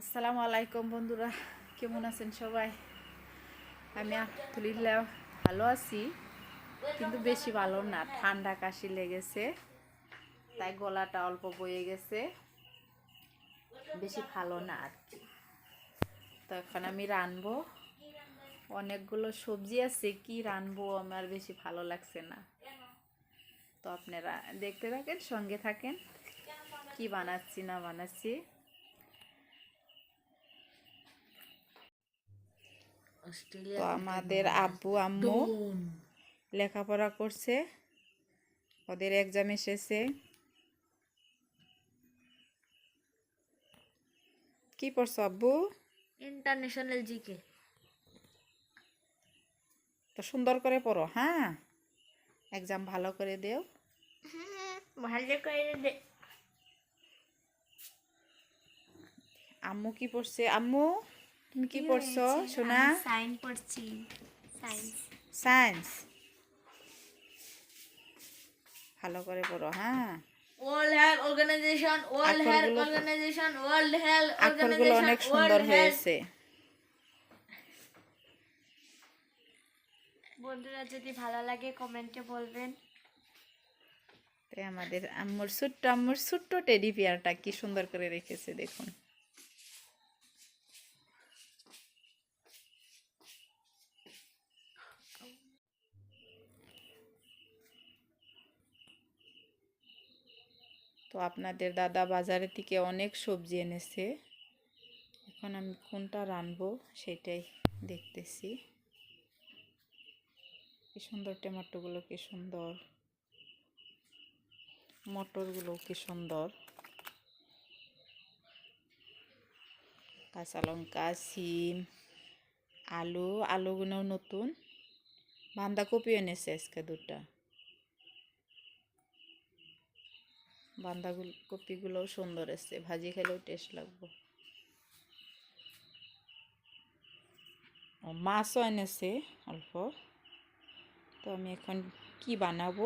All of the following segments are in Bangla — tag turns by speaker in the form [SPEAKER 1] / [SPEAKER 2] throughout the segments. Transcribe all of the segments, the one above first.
[SPEAKER 1] আসসালামু আলাইকুম বন্ধুরা, কেমন আছেন সবাই? আমি আলহামদুলিল্লাহ ভালো আছি, কিন্তু বেশি ভালো না। ঠান্ডা কাশি লেগেছে, তাই গলাটা অল্প বয়ে গেছে, বেশি ভালো না আর কি। তো এখন আমি রানবো, অনেকগুলো সবজি আছে, কি রানবো আমার বেশি ভালো লাগছে না। তো আপনারা দেখতে থাকেন, সঙ্গে থাকেন, কি বানাচ্ছি না বানাচ্ছি। তো আমাদের আব্বু আম্মু লেখাপড়া করছে, ওদের এক্সাম এসেছে। কি পড়ছো আব্বু?
[SPEAKER 2] International GK.
[SPEAKER 1] তো সুন্দর করে পড়ো, হ্যাঁ, এক্সাম ভালো করে দেও।
[SPEAKER 2] ভালো করে দে।
[SPEAKER 1] আম্মু কি পড়ছে? আম্মু তুমি কি পড়ছো সোনা?
[SPEAKER 2] সায়েন্স পড়ছি। সায়েন্স।
[SPEAKER 1] সায়েন্স, ভালো করে পড়ো, হ্যাঁ।
[SPEAKER 2] World health organization, world health
[SPEAKER 1] আখরগুলো
[SPEAKER 2] অর্গানাইজেশন, ওয়ার্ল্ড হেলথ
[SPEAKER 1] আখরগুলো
[SPEAKER 2] অর্গানাইজেশন,
[SPEAKER 1] অনেক সুন্দর
[SPEAKER 2] ওয়ার্ল্ড হেলথ।
[SPEAKER 1] হয়েছে।
[SPEAKER 2] বন্ধুরা যদি ভালো লাগে কমেন্টে বলবেন।
[SPEAKER 1] তাই আমাদের আম্মুর ছোট্ট টেডি বিয়ারটা কি সুন্দর করে রেখেছে দেখুন। তো আপনাদের দাদা বাজারের থেকে অনেক সবজি এনেছে, এখন আমি কোনটা রানবো সেটাই দেখতেছি। কি সুন্দর টমেটোগুলো, কি সুন্দর মটরগুলো, কি সুন্দর কাঁচা লঙ্কা, সিম, আলুগুলো নতুন, বাঁধাকপি এনেছে আজকে দুটা, বাঁধাকপিগুলোও সুন্দর আছে, ভাজি খেলেও টেস্ট লাগবে। ও মাছও এনেছে অল্প। তো আমি এখন কি বানাবো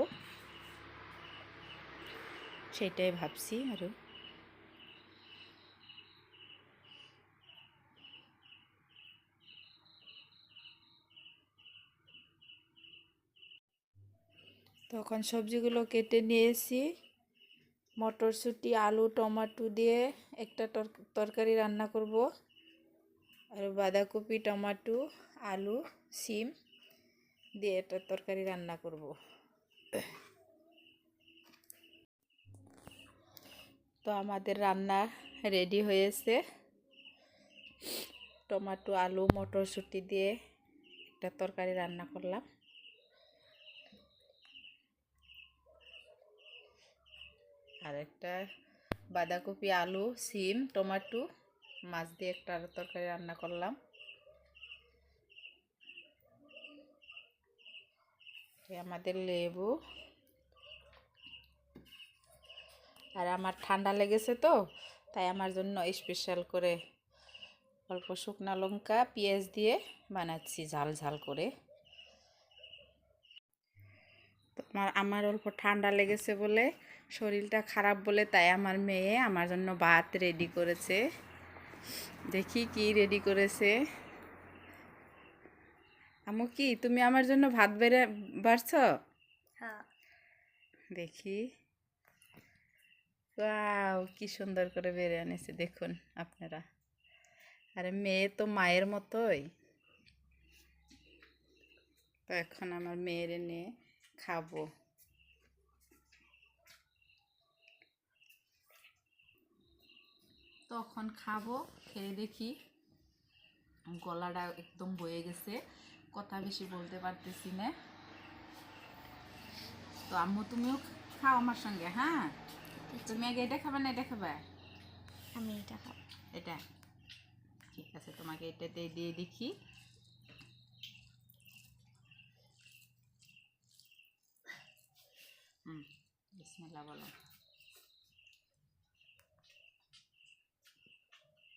[SPEAKER 1] সেটাই ভাবছি আরো। তখন সবজিগুলো কেটে নিয়েছি, মটরশুঁটি, আলু, টমেটো দিয়ে একটা তরকারি রান্না করব, আর বাঁধাকপি, টমেটো, আলু, সিম দিয়ে একটা তরকারি রান্না করব। তো আমাদের রান্না রেডি হয়েছে, টমেটো, আলু, মটরশুঁটি দিয়ে একটা তরকারি রান্না করলাম। আর একটা বাঁধাকপি, আলু, সিম, টমেটো, মাছ দিয়ে একটা তরকারি রান্না করলাম। আমাদের লেবু, আর আমার ঠান্ডা লেগেছে তো, তাই আমার জন্য স্পেশাল করে অল্প শুকনো লঙ্কা, পেঁয়াজ দিয়ে বানাচ্ছি ঝাল ঝাল করে। তো আমার অল্প ঠান্ডা লেগেছে বলে, শরীরটা খারাপ বলে, তাই আমার মেয়ে আমার জন্য ভাত রেডি করেছে। দেখি কি রেডি করেছে। আম্মু, কি তুমি আমার জন্য ভাত বাড়ছ?
[SPEAKER 2] হ্যাঁ।
[SPEAKER 1] দেখি, ওয়াও, কি সুন্দর করে বেড়ে আনেছে দেখুন আপনারা। আরে মেয়ে তো মায়ের মতোই। তো এখন আমার মেয়ের নিয়ে খাবো। তখন খাবো, খেয়ে দেখি গলাটা একদম বয়ে গেছে, কথা বেশি বলতে পারতেছি না। তো আম্মু তুমিও খাও আমার সঙ্গে, হ্যাঁ। তুমি আগে এটা খাবে না এটা খাবে?
[SPEAKER 2] আমি এটা খাবো।
[SPEAKER 1] এটা ঠিক আছে, তোমাকে এটাতে দিয়ে দেখি। বিসমিল্লাহ বলো,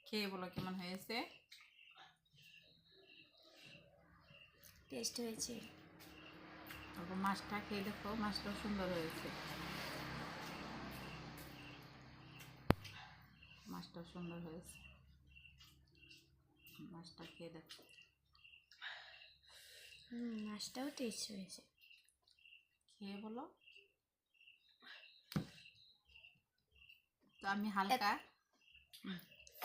[SPEAKER 1] খেয়ে বলো কেমন হয়েছে।
[SPEAKER 2] টেস্ট হয়েছে।
[SPEAKER 1] তারপর মাছটা খেয়ে দেখো, মাছটাও সুন্দর হয়েছে, মাছটাও সুন্দর হয়েছে। মাছটা খেয়ে দেখো।
[SPEAKER 2] মাছটাও টেস্ট হয়েছে।
[SPEAKER 1] খেয়ে বলো। তো আমি হালকা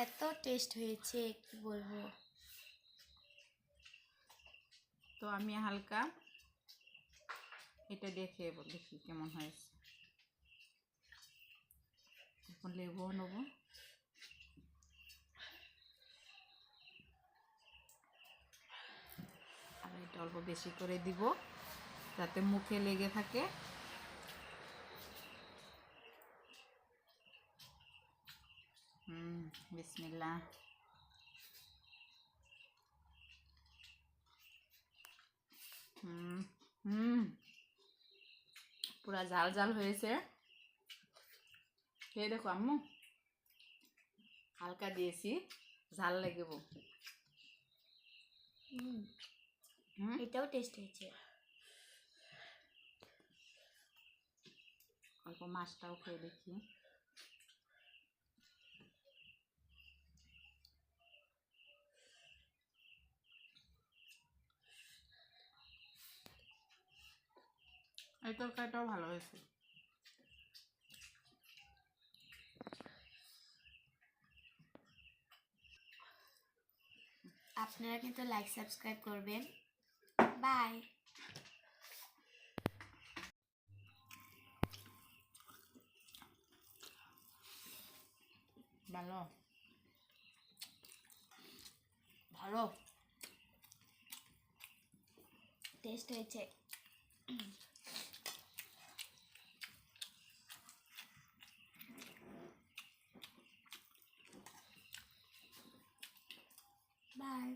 [SPEAKER 2] এত টেস্ট হয়েছে কি বলবো।
[SPEAKER 1] তো আমি হালকা এটা দিয়ে খেয়ে দেখি কেমন হয়েছে। এখন লেবুও নেবো। আর এটা অল্প বেশি করে দিব যাতে মুখে লেগে থাকে। বিসমিল্লাহ। পুরা ঝাল ঝাল হয়েছে। খেয়ে দেখো আম্মু, হালকা দিয়েছি, ঝাল লাগব।
[SPEAKER 2] এটাও টেস্ট হয়েছে।
[SPEAKER 1] অল্প মাছটাও খেয়ে দেখি। এই তরকারিটাও ভালো হয়েছে।
[SPEAKER 2] আপনারা কিন্তু লাইক সাবস্ক্রাইব করবেন। বাই।
[SPEAKER 1] ভালো ভালো
[SPEAKER 2] টেস্ট হয়েছে। বাই।